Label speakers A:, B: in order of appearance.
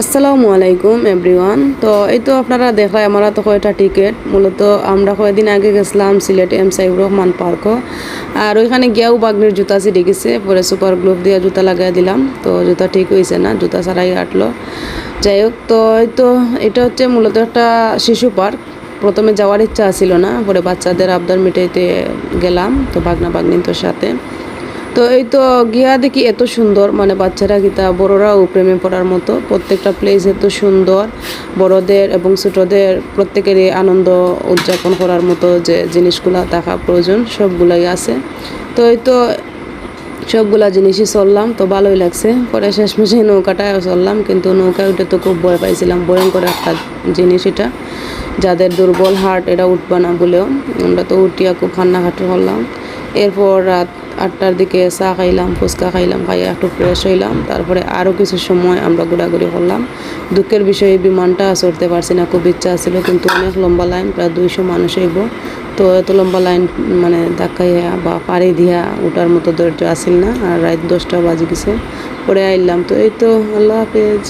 A: আসসালামু আলাইকুম এভরিওয়ান। তো এই তো আপনারা দেখায় আমরা তো কয়টা টিকিট, মূলত আমরা কয়েকদিন আগে গেছিলাম সিলেট এম সাইফুর রহমান পার্কও। আর ওইখানে গিয়াও বাগনির জুতা ছিঁড়ে গেছে, পরে সুপার গ্লুভ দিয়ে জুতা লাগাই দিলাম, তো জুতা ঠিক হয়েছে না, জুতা ছাড়াই হাঁটলো। যাই হোক, তো এই তো এটা হচ্ছে মূলত একটা শিশু পার্ক। প্রথমে যাওয়ার ইচ্ছা ছিল না, পরে বাচ্চাদের আবদার মিটাইতে গেলাম, তো বাগনা বাগনিন্তর সাথে। তো এই তো গিয়া দেখি এত সুন্দর, মানে বাচ্চারা গীতা বড়রাও প্রেমে পড়ার মতো, প্রত্যেকটা প্লেস এত সুন্দর, বড়দের এবং ছোটদের প্রত্যেকেরই আনন্দ উদযাপন করার মতো যে জিনিসগুলা থাকা প্রয়োজন সবগুলাই আছে। তো এই তো সবগুলা জিনিসই চললাম, তো ভালোই লাগছে। পরে শেষমেশে নৌকাটায় চললাম, কিন্তু নৌকায় উঠে তো খুব ভয় পাইছিলাম, ভয়ঙ্কর একটা জিনিস এটা, যাদের দুর্বল হার্ট এরা উঠবা না বলেও আমরা তো উঠিয়া খুব কান্নাকাটি করলাম। এরপর রাত 8টার দিকে চা খাইলাম, ফুচকা খাইলাম, খাইয়া একটু ফ্রেশ হইলাম। তারপরে আরও কিছু সময় আমরা ঘোরাঘুরি করলাম। দুঃখের বিষয়ে বিমানটা চড়তে পারছি না, খুব ইচ্ছা ছিল, কিন্তু অনেক লম্বা লাইন, প্রায় 200 মানুষ হইব। তো এত লম্বা লাইন মানে ধাক্কাইয়া বা পাড়ি দিয়া ওঠার মতো ধৈর্য আসিল না, আর রাত 10টা বাজে গেছে। পরে আইলাম। তো এই তো, আল্লাহ হাফেজ।